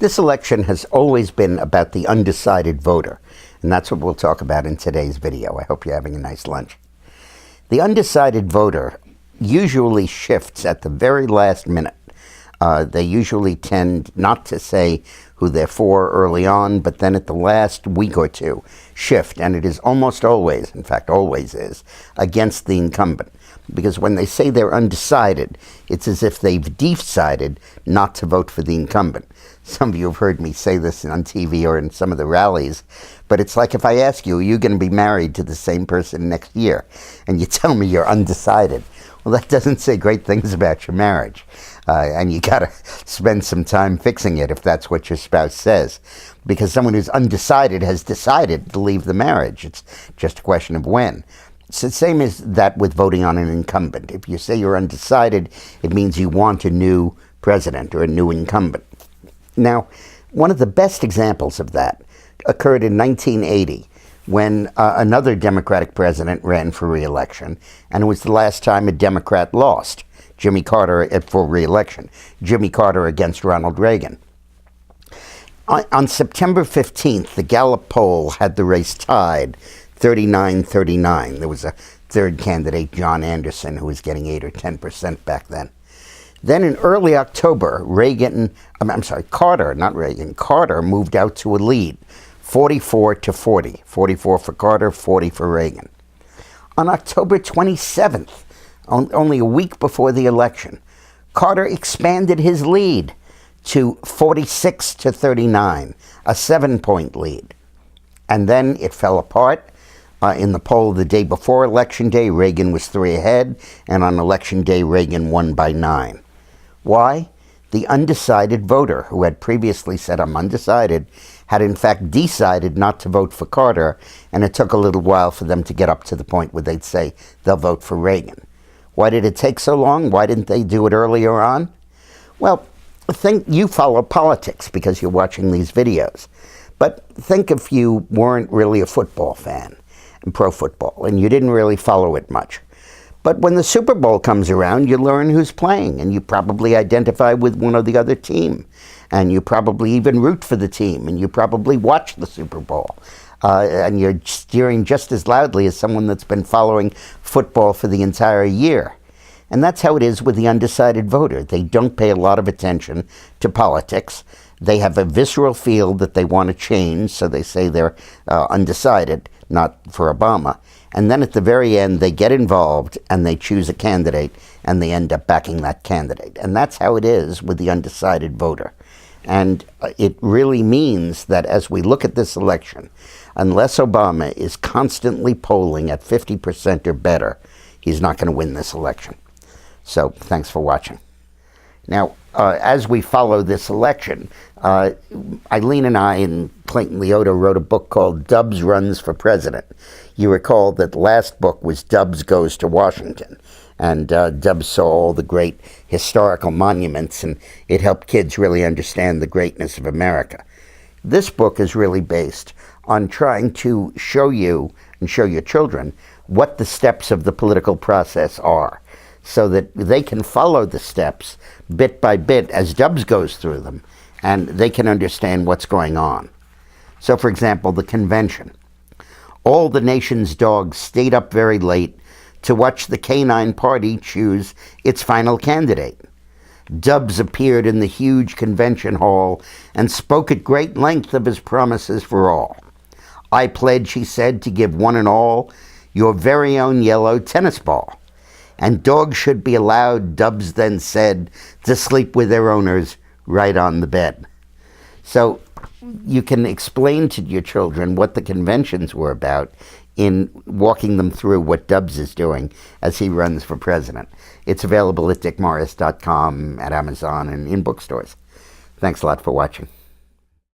This election has always been about the undecided voter, and that's what we'll talk about in today's video. I hope you're having a nice lunch. The undecided voter usually shifts at the very last minute. They usually tend not to say who they're for early on, but then at the last week or two shift, and it is almost always, in fact always is, against the incumbent. Because when they say they're undecided, it's as if they've decided not to vote for the incumbent. Some of you have heard me say this on TV or in some of the rallies, but it's like if I ask you, are you going to be married to the same person next year? And you tell me you're undecided. Well, that doesn't say great things about your marriage. And you got to spend some time fixing it if that's what your spouse says. Because someone who's undecided has decided to leave the marriage. It's just a question of when. It's the same as that with voting on an incumbent. If you say you're undecided, it means you want a new president or a new incumbent. Now, one of the best examples of that occurred in 1980 when another Democratic president ran for re-election, and it was the last time a Democrat lost, Jimmy Carter for re-election, Jimmy Carter against Ronald Reagan. On September 15th, the Gallup poll had the race tied 39-39. There was a third candidate, John Anderson, who was getting 8 or 10% back then. Then in early October, Carter moved out to a lead, 44-40. 44 for Carter, 40 for Reagan. On October 27th, only a week before the election, Carter expanded his lead to 46-39, a 7-point lead. And then it fell apart. In the poll the day before Election Day, Reagan was 3 ahead, and on Election Day, Reagan won by 9. Why? The undecided voter, who had previously said, I'm undecided, had in fact decided not to vote for Carter, and it took a little while for them to get up to the point where they'd say they'll vote for Reagan. Why did it take so long? Why didn't they do it earlier on? Well, think you follow politics because you're watching these videos. But think if you weren't really a football fan, and pro football, and you didn't really follow it much. But when the Super Bowl comes around, you learn who's playing, and you probably identify with one or the other team, and you probably even root for the team, and you probably watch the Super Bowl, and you're cheering just as loudly as someone that's been following football for the entire year. And that's how it is with the undecided voter. They don't pay a lot of attention to politics. They have a visceral feel that they want to change, so they say they're undecided, not for Obama. And then at the very end, they get involved and they choose a candidate and they end up backing that candidate. And that's how it is with the undecided voter. And it really means that as we look at this election, unless Obama is constantly polling at 50% or better, he's not going to win this election. So thanks for watching. Now, as we follow this election, Eileen and I and Clayton Leota wrote a book called Dubs Runs for President. You recall that the last book was Dubs Goes to Washington. And Dubs saw all the great historical monuments, and it helped kids really understand the greatness of America. This book is really based on trying to show you and show your children what the steps of the political process are, so that they can follow the steps bit by bit as Dubs goes through them, and they can understand what's going on. So, for example, the convention. All the nation's dogs stayed up very late to watch the canine party choose its final candidate. Dubs appeared in the huge convention hall and spoke at great length of his promises for all. I pledge, he said, to give one and all your very own yellow tennis ball. And dogs should be allowed, Dubs then said, to sleep with their owners right on the bed. So you can explain to your children what the conventions were about in walking them through what Dubs is doing as he runs for president. It's available at dickmorris.com, at Amazon, and in bookstores. Thanks a lot for watching.